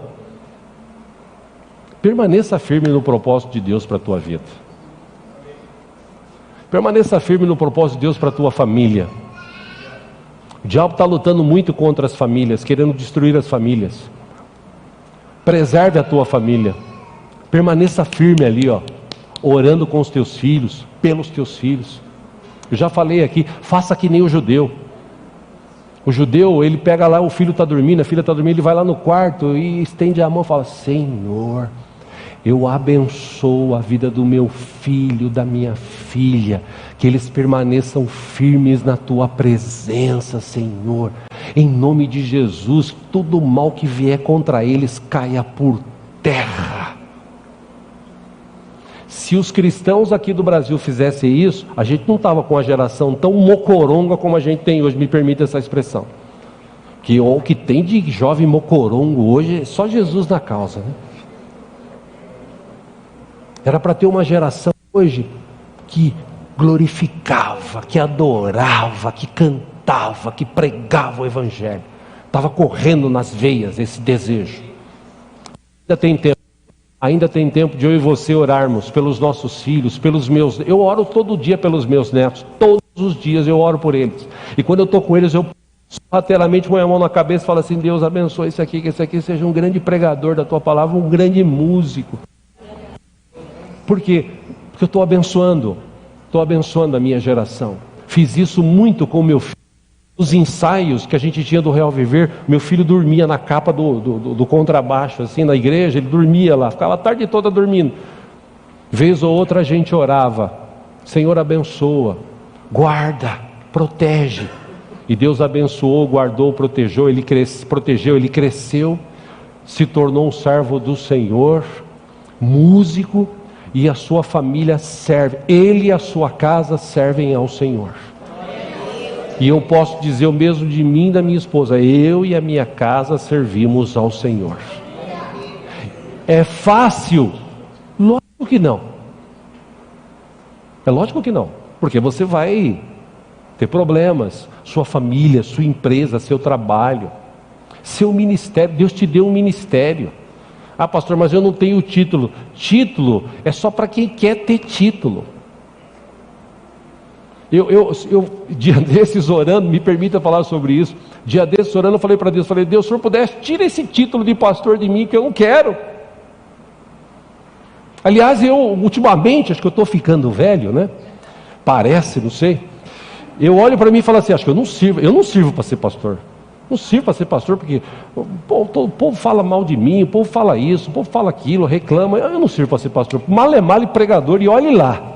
permaneça firme no propósito de Deus para a tua vida. Permaneça firme no propósito de Deus para a tua família. O diabo está lutando muito contra as famílias, querendo destruir as famílias. Preserve a tua família. Permaneça firme ali, orando com os teus filhos, pelos teus filhos. Eu já falei aqui, faça que nem o judeu. O judeu, ele pega lá, o filho está dormindo, a filha está dormindo, ele vai lá no quarto e estende a mão e fala: Senhor, eu abençoo a vida do meu filho, da minha filha, que eles permaneçam firmes na tua presença, Senhor. Em nome de Jesus, todo mal que vier contra eles caia por terra. Se os cristãos aqui do Brasil fizessem isso, a gente não estava com uma geração tão mocoronga como a gente tem hoje, me permita essa expressão. Que o que tem de jovem mocorongo hoje é só Jesus na causa, né? Era para ter uma geração hoje que glorificava, que adorava, que cantava, que pregava o Evangelho. Estava correndo nas veias esse desejo. Ainda tem tempo de eu e você orarmos pelos nossos filhos, pelos meus. Eu oro todo dia pelos meus netos, todos os dias eu oro por eles. E quando eu estou com eles, eu sorrateiramente ponho a mão na cabeça e falo assim: Deus abençoe isso aqui, que esse aqui seja um grande pregador da tua palavra, um grande músico. Por quê? Porque eu estou abençoando a minha geração. Fiz isso muito com o meu filho. Os ensaios que a gente tinha do Real Viver, meu filho dormia na capa do contrabaixo, assim, na igreja, ele dormia lá, ficava a tarde toda dormindo. Vez ou outra a gente orava: Senhor, abençoa, guarda, protege. E Deus abençoou, guardou, protegeu, ele cresceu, se tornou um servo do Senhor, músico, e a sua família serve, ele e a sua casa servem ao Senhor. E eu posso dizer o mesmo de mim e da minha esposa: eu e a minha casa servimos ao Senhor. É fácil? Lógico que não. É lógico que não, porque você vai ter problemas, sua família, sua empresa, seu trabalho, seu ministério. Deus te deu um ministério. Ah, pastor, mas eu não tenho título. Título é só para quem quer ter título. Eu dia desses orando, me permita falar sobre isso. Dia desses orando, eu falei para Deus: Deus, se o Senhor pudesse, tira esse título de pastor de mim, que eu não quero. Aliás, eu ultimamente, acho que eu estou ficando velho, né? Parece, não sei. Eu olho para mim e falo assim: acho que eu não sirvo para ser pastor. Não sirvo para ser pastor, porque o povo fala mal de mim, o povo fala isso, o povo fala aquilo, reclama. Eu não sirvo para ser pastor. Mal é mal e pregador, e olhe lá.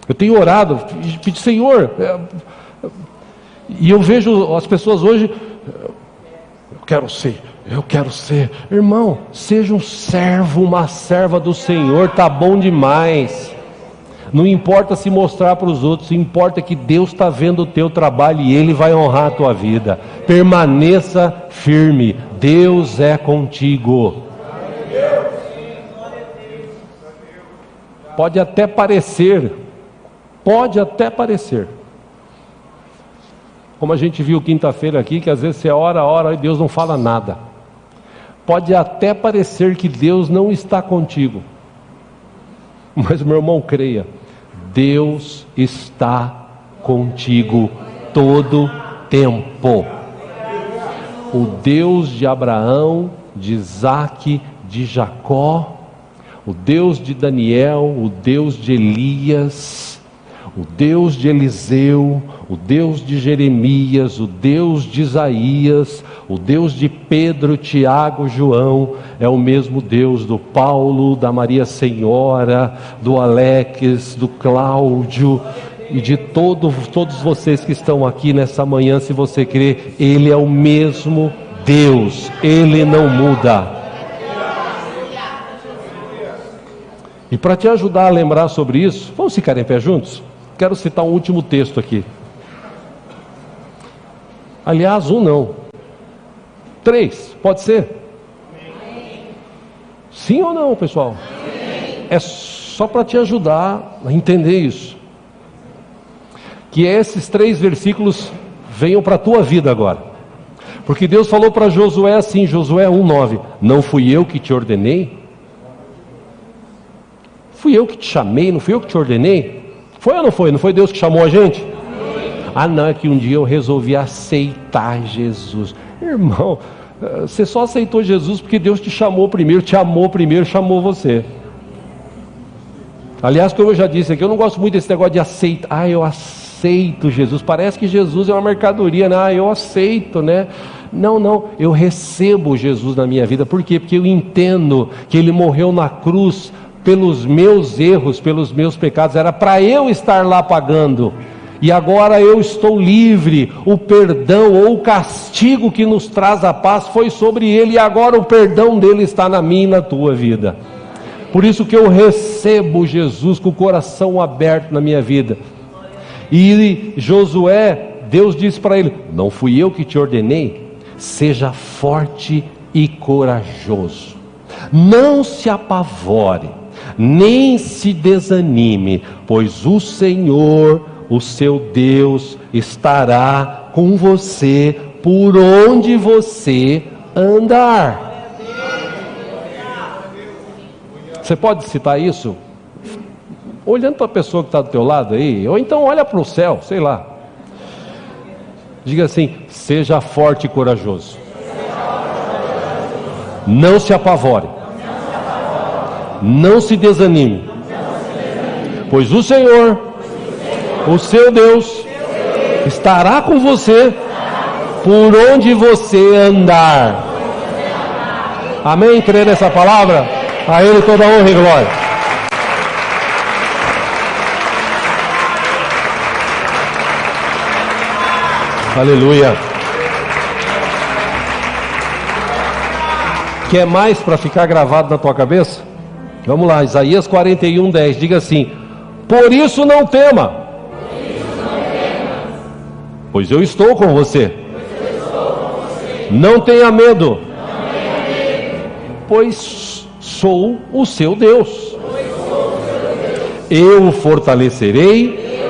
Eu tenho orado, pedi: Senhor, e eu vejo as pessoas hoje: eu quero ser. Irmão, seja um servo, uma serva do Senhor, tá bom demais. Não importa se mostrar para os outros, importa que Deus está vendo o teu trabalho e Ele vai honrar a tua vida. Permaneça firme, Deus é contigo. Pode até parecer, Como a gente viu quinta-feira aqui, que às vezes você ora e Deus não fala nada. Pode até parecer que Deus não está contigo, mas meu irmão, creia, Deus está contigo todo tempo. O Deus de Abraão, de Isaque, de Jacó, o Deus de Daniel, o Deus de Elias, o Deus de Eliseu, o Deus de Jeremias, o Deus de Isaías, o Deus de Pedro, Tiago, João, é o mesmo Deus do Paulo, da Maria Senhora, do Alex, do Cláudio e de todos vocês que estão aqui nessa manhã. Se você crê, Ele é o mesmo Deus, Ele não muda. E para te ajudar a lembrar sobre isso, vamos ficar em pé juntos? Quero citar um último texto aqui. Aliás, um não. 3, pode ser? Sim ou não, pessoal? É só para te ajudar a entender isso. Que esses 3 versículos venham para a tua vida agora. Porque Deus falou para Josué assim, Josué 1:9: não fui eu que te ordenei? Fui eu que te chamei, não fui eu que te ordenei? Foi ou não foi? Não foi Deus que chamou a gente? Ah não, é que um dia eu resolvi aceitar Jesus. Irmão, você só aceitou Jesus porque Deus te chamou primeiro, te amou primeiro, chamou você. Aliás, como eu já disse aqui, eu não gosto muito desse negócio de aceitar. Ah, eu aceito Jesus. Parece que Jesus é uma mercadoria, né? Ah, eu aceito, né? Não, eu recebo Jesus na minha vida. Por quê? Porque eu entendo que Ele morreu na cruz pelos meus erros, pelos meus pecados. Era para eu estar lá pagando. E agora eu estou livre. O perdão ou o castigo que nos traz a paz foi sobre Ele, e agora o perdão dele está na minha e na tua vida. Por isso que eu recebo Jesus com o coração aberto na minha vida. E Josué, Deus disse para ele: não fui eu que te ordenei? Seja forte e corajoso, não se apavore, nem se desanime, pois o Senhor, o seu Deus, estará com você por onde você andar. Você pode citar isso olhando para a pessoa que está do teu lado aí, ou então olha para o céu, sei lá. Diga assim: seja forte e corajoso, não se apavore, não se desanime, pois o Senhor, o seu Deus, estará com você por onde você andar. Amém? Crê nessa palavra? A Ele toda a honra e glória. Aleluia. Quer mais para ficar gravado na tua cabeça? Vamos lá, Isaías 41:10, diga assim: por isso não tema, pois eu estou com você. Não tenha medo, pois sou o seu Deus. Eu o fortalecerei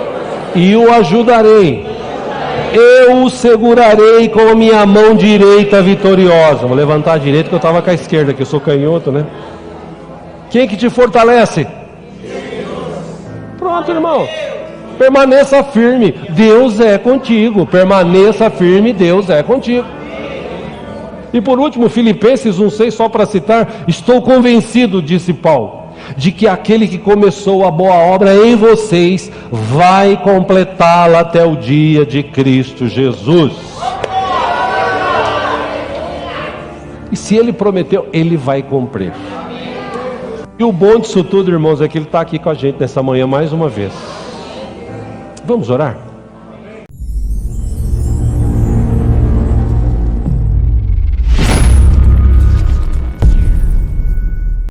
e o ajudarei. Eu o segurarei com a minha mão direita vitoriosa. Vou levantar a direita que eu estava com a esquerda, que eu sou canhoto, né? Quem que te fortalece? Pronto, irmão. Permaneça firme, Deus é contigo. Permaneça firme, Deus é contigo. E por último, Filipenses 1:6, só para citar: estou convencido, disse Paulo, de que aquele que começou a boa obra em vocês vai completá-la até o dia de Cristo Jesus. E se Ele prometeu, Ele vai cumprir. E o bom disso tudo, irmãos, é que Ele está aqui com a gente nessa manhã mais uma vez. Vamos orar?